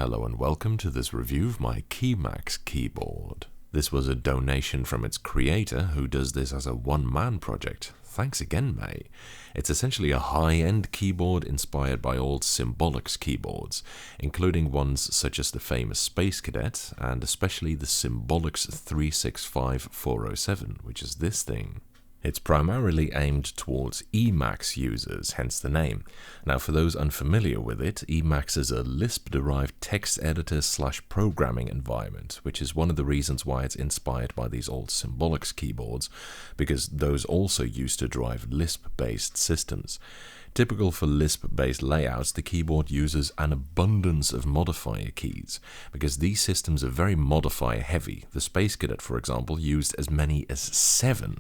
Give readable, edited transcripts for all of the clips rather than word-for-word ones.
Hello and welcome to this review of my Keymax keyboard. This was a donation from its creator, who does this as a one-man project. Thanks again, mate. It's essentially a high-end keyboard inspired by old Symbolics keyboards, including ones such as the famous Space Cadet, and especially the Symbolics 365407, which is this thing. It's primarily aimed towards Emacs users, hence the name. Now, for those unfamiliar with it, Emacs is a Lisp-derived text editor/programming environment, which is one of the reasons why it's inspired by these old Symbolics keyboards, because those also used to drive Lisp-based systems. Typical for Lisp-based layouts, the keyboard uses an abundance of modifier keys, because these systems are very modifier-heavy. The Space Cadet, for example, used as many as 7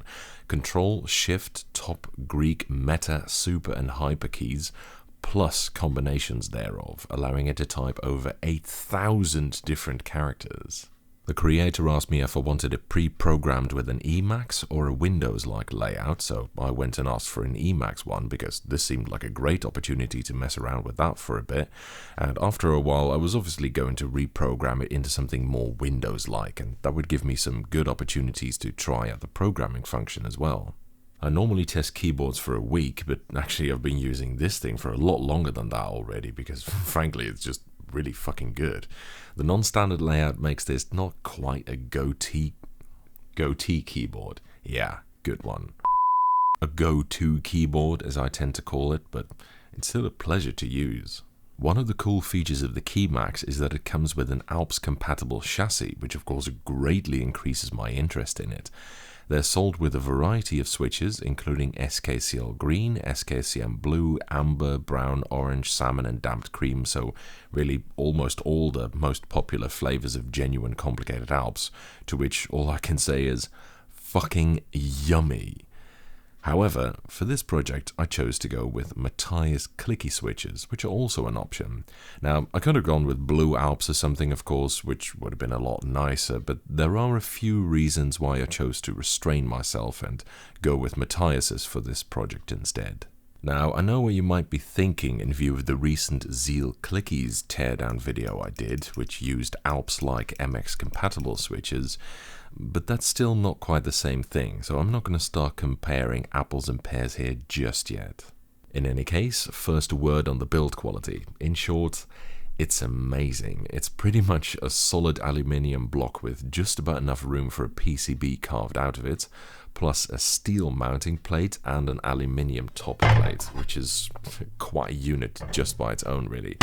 Control, Shift, Top, Greek, Meta, Super, and Hyper keys, plus combinations thereof, allowing it to type over 8,000 different characters. The creator asked me if I wanted it pre-programmed with an Emacs or a Windows-like layout, so I went and asked for an Emacs one because this seemed like a great opportunity to mess around with that for a bit, and after a while I was obviously going to reprogram it into something more Windows-like, and that would give me some good opportunities to try out the programming function as well. I normally test keyboards for a week, but actually I've been using this thing for a lot longer than that already because frankly it's just really fucking good. The non-standard layout makes this not quite a goatee keyboard. Yeah, good one. A go-to keyboard, as I tend to call it, but it's still a pleasure to use. One of the cool features of the Keymax is that it comes with an Alps compatible chassis, which of course greatly increases my interest in it. They're sold with a variety of switches, including SKCL Green, SKCM Blue, Amber, Brown, Orange, Salmon, and Damped Cream, so really almost all the most popular flavors of genuine complicated Alps, to which all I can say is fucking yummy. However, for this project, I chose to go with Matias Clicky switches, which are also an option. Now, I could have gone with Blue Alps or something, of course, which would have been a lot nicer, but there are a few reasons why I chose to restrain myself and go with Matiases for this project instead. Now, I know what you might be thinking in view of the recent Zeal Clickies teardown video I did, which used Alps-like Emacs-compatible switches, but that's still not quite the same thing, so I'm not going to start comparing apples and pears here just yet. In any case, first a word on the build quality. In short, it's amazing. It's pretty much a solid aluminium block with just about enough room for a PCB carved out of it, plus a steel mounting plate and an aluminium top plate, which is quite a unit just by its own, really.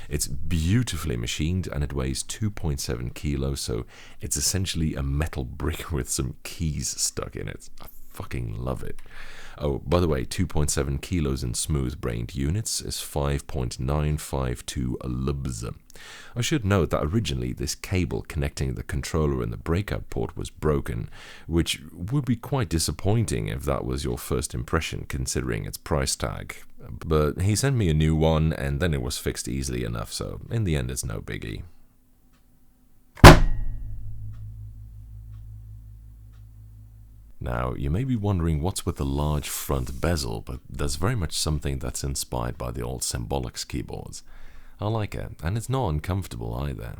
It's beautifully machined and it weighs 2.7 kilos, so it's essentially a metal brick with some keys stuck in it. I fucking love it. Oh, by the way, 2.7 kilos in smooth-brained units is 5.952 lbs. I should note that originally this cable connecting the controller and the breakout port was broken, which would be quite disappointing if that was your first impression considering its price tag. But he sent me a new one and then it was fixed easily enough, so in the end it's no biggie. Now, you may be wondering what's with the large front bezel, but there's very much something that's inspired by the old Symbolics keyboards. I like it, and it's not uncomfortable either.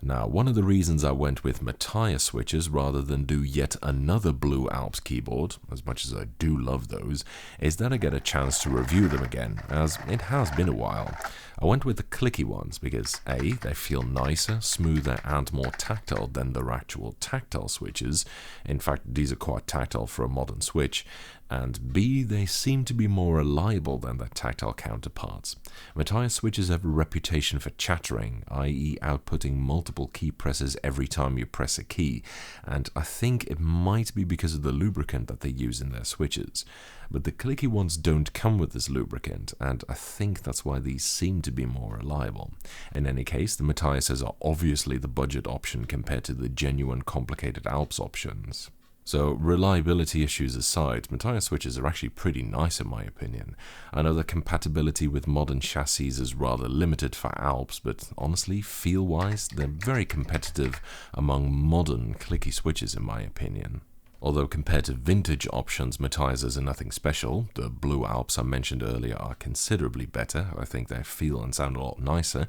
Now, one of the reasons I went with Matias switches rather than do yet another Blue Alps keyboard, as much as I do love those, is that I get a chance to review them again, as it has been a while. I went with the Clicky ones because A, they feel nicer, smoother and more tactile than their actual tactile switches. In fact, these are quite tactile for a modern switch. And B, they seem to be more reliable than their tactile counterparts. Matias switches have a reputation for chattering, i.e. outputting multiple key presses every time you press a key, and I think it might be because of the lubricant that they use in their switches. But the Clicky ones don't come with this lubricant, and I think that's why these seem to be more reliable. In any case, the Matiases are obviously the budget option compared to the genuine complicated Alps options. So, reliability issues aside, Matias switches are actually pretty nice in my opinion. I know that compatibility with modern chassis is rather limited for Alps, but honestly, feel-wise, they're very competitive among modern clicky switches in my opinion. Although compared to vintage options, Matiases are nothing special. The Blue Alps I mentioned earlier are considerably better. I think they feel and sound a lot nicer.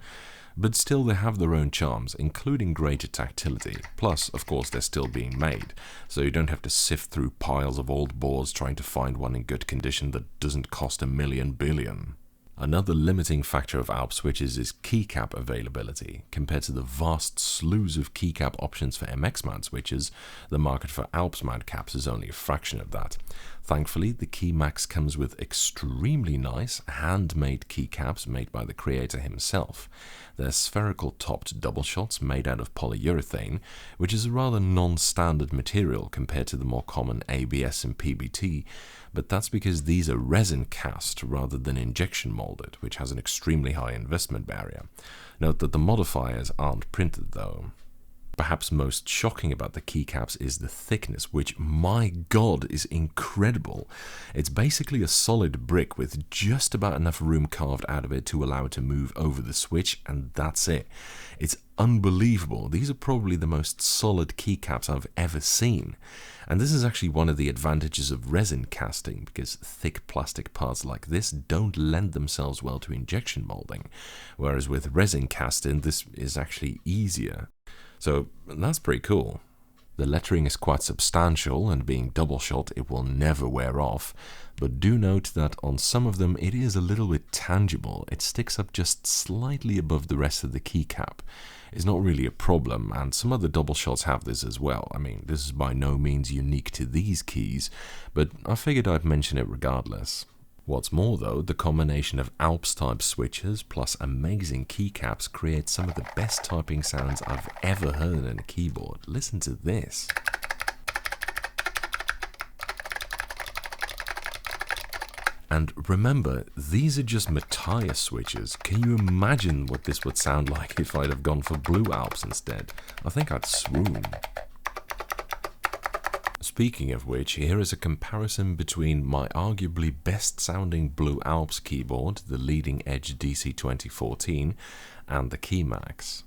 But still they have their own charms, including greater tactility. Plus, of course, they're still being made, so you don't have to sift through piles of old boards trying to find one in good condition that doesn't cost a million billion. Another limiting factor of Alps switches is keycap availability. Compared to the vast slews of keycap options for MX mount switches, the market for Alps mount caps is only a fraction of that. Thankfully, the Keymax comes with extremely nice, handmade keycaps made by the creator himself. They're spherical topped double shots made out of polyurethane, which is a rather non-standard material compared to the more common ABS and PBT, but that's because these are resin cast rather than injection molded, which has an extremely high investment barrier. Note that the modifiers aren't printed though. Perhaps most shocking about the keycaps is the thickness, which, my god, is incredible. It's basically a solid brick with just about enough room carved out of it to allow it to move over the switch, and that's it. It's unbelievable. These are probably the most solid keycaps I've ever seen. And this is actually one of the advantages of resin casting, because thick plastic parts like this don't lend themselves well to injection molding, whereas with resin casting this is actually easier. So that's pretty cool. The lettering is quite substantial, and being double shot it will never wear off, but do note that on some of them it is a little bit tangible. It sticks up just slightly above the rest of the keycap. It's not really a problem, and some other double shots have this as well. I mean, this is by no means unique to these keys, but I figured I'd mention it regardless. What's more though, the combination of Alps type switches plus amazing keycaps creates some of the best typing sounds I've ever heard in a keyboard. Listen to this. And remember, these are just Matias switches. Can you imagine what this would sound like if I'd have gone for blue Alps instead? I think I'd swoon. Speaking of which, here is a comparison between my arguably best sounding Blue Alps keyboard, the leading edge DC 2014, and the Keymax.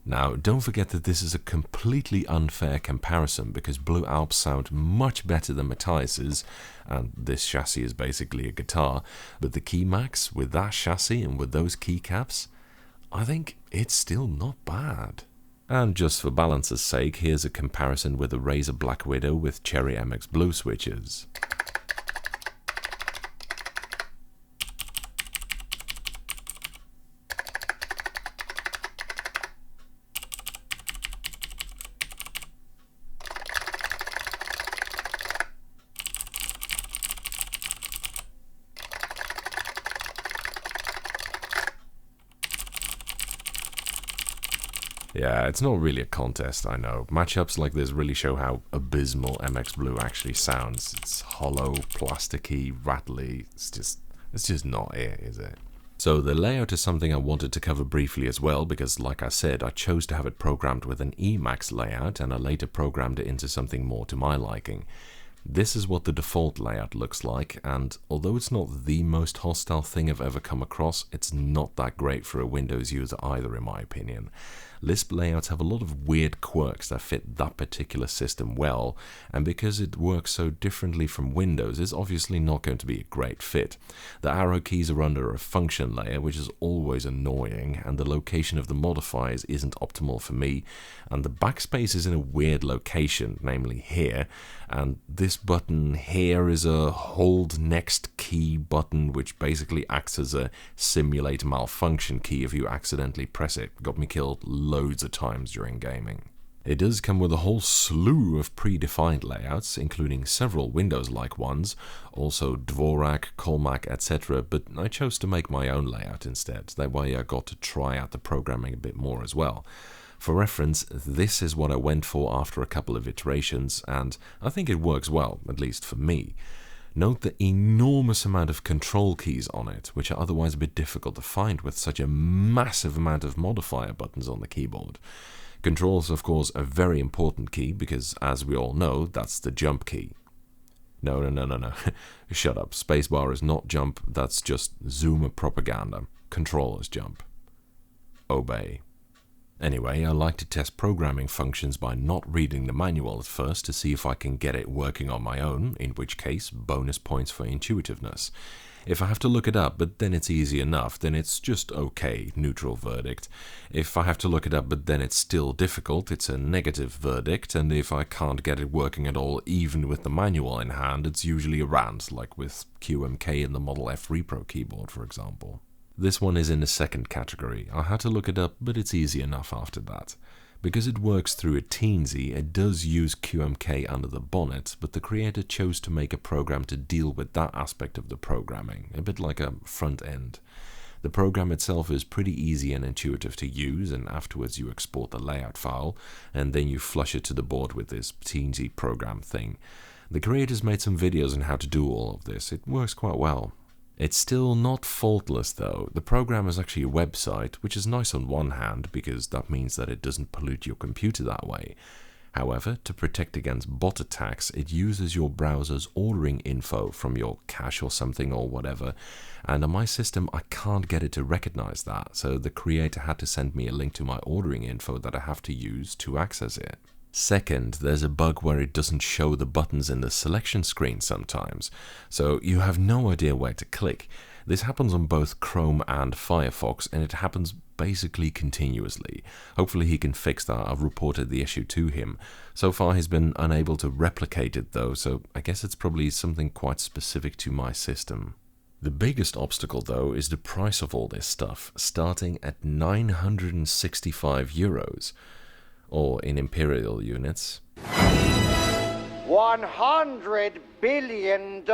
Now, don't forget that this is a completely unfair comparison because Blue Alps sound much better than Matiases, and this chassis is basically a guitar, but the Keymax, with that chassis and with those keycaps, I think it's still not bad. And just for balance's sake, here's a comparison with a Razer Black Widow with Cherry MX Blue switches. Yeah, it's not really a contest, I know. Matchups like this really show how abysmal MX Blue actually sounds. It's hollow, plasticky, rattly. It's just not it, is it? So the layout is something I wanted to cover briefly as well, because like I said, I chose to have it programmed with an Emacs layout, and I later programmed it into something more to my liking. This is what the default layout looks like, and although it's not the most hostile thing I've ever come across, it's not that great for a Windows user either, in my opinion. Lisp layouts have a lot of weird quirks that fit that particular system well, and because it works so differently from Windows, it's obviously not going to be a great fit. The arrow keys are under a function layer, which is always annoying, and the location of the modifiers isn't optimal for me, and the backspace is in a weird location, namely here, and this button here is a hold next key button, which basically acts as a simulate malfunction key if you accidentally press it. Got me killed loads of times during gaming. It does come with a whole slew of predefined layouts, including several Windows-like ones, also Dvorak, Colmac, etc., but I chose to make my own layout instead. That way I got to try out the programming a bit more as well. For reference, this is what I went for after a couple of iterations, and I think it works well, at least for me. Note the enormous amount of control keys on it, which are otherwise a bit difficult to find with such a massive amount of modifier buttons on the keyboard. Control is of course a very important key because, as we all know, that's the jump key. No. Shut up. Spacebar is not jump, that's just Zoomer propaganda. Control is jump. Obey. Anyway, I like to test programming functions by not reading the manual at first to see if I can get it working on my own, in which case, bonus points for intuitiveness. If I have to look it up, but then it's easy enough, then it's just okay, neutral verdict. If I have to look it up, but then it's still difficult, it's a negative verdict, and if I can't get it working at all, even with the manual in hand, it's usually a rant, like with QMK in the Model F Repro keyboard, for example. This one is in the second category. I had to look it up, but it's easy enough after that. Because it works through a teensy, it does use QMK under the bonnet, but the creator chose to make a program to deal with that aspect of the programming, a bit like a front end. The program itself is pretty easy and intuitive to use, and afterwards you export the layout file, and then you flush it to the board with this teensy program thing. The creators made some videos on how to do all of this. It works quite well. It's still not faultless though. The program is actually a website, which is nice on one hand because that means that it doesn't pollute your computer that way. However, to protect against bot attacks, it uses your browser's ordering info from your cache or something or whatever, and on my system I can't get it to recognize that, so the creator had to send me a link to my ordering info that I have to use to access it. Second, there's a bug where it doesn't show the buttons in the selection screen sometimes, so you have no idea where to click. This happens on both Chrome and Firefox, and it happens basically continuously. Hopefully he can fix that. I've reported the issue to him. So far he's been unable to replicate it though, so I guess it's probably something quite specific to my system. The biggest obstacle though is the price of all this stuff, starting at 965 euros. Or in imperial units, $100 billion.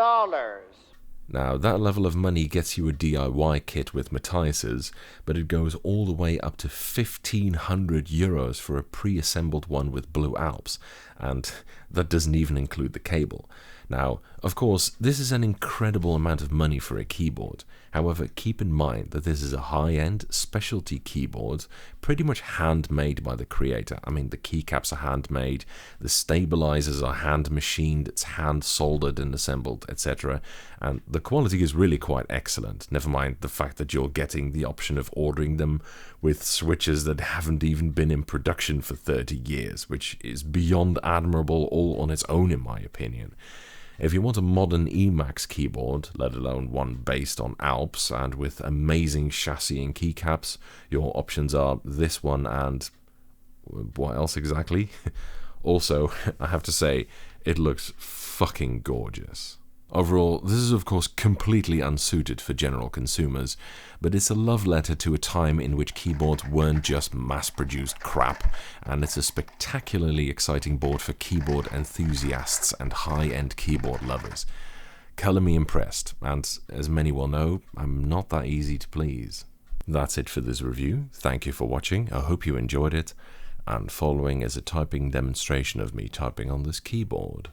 Now that level of money gets you a DIY kit with Matiases, but it goes all the way up to 1,500 euros for a pre-assembled one with Blue Alps, and that doesn't even include the cable. Now, of course, this is an incredible amount of money for a keyboard. However, keep in mind that this is a high-end specialty keyboard, pretty much handmade by the creator. I mean, the keycaps are handmade, the stabilizers are hand-machined, it's hand-soldered and assembled, etc. And the quality is really quite excellent, never mind the fact that you're getting the option of ordering them with switches that haven't even been in production for 30 years, which is beyond admirable all on its own in my opinion. If you want a modern Emacs keyboard, let alone one based on Alps and with amazing chassis and keycaps, your options are this one and what else exactly? Also, I have to say, it looks fucking gorgeous. Overall, this is of course completely unsuited for general consumers, but it's a love letter to a time in which keyboards weren't just mass-produced crap, and it's a spectacularly exciting board for keyboard enthusiasts and high-end keyboard lovers. Color me impressed, and as many will know, I'm not that easy to please. That's it for this review. Thank you for watching, I hope you enjoyed it, and following is a typing demonstration of me typing on this keyboard.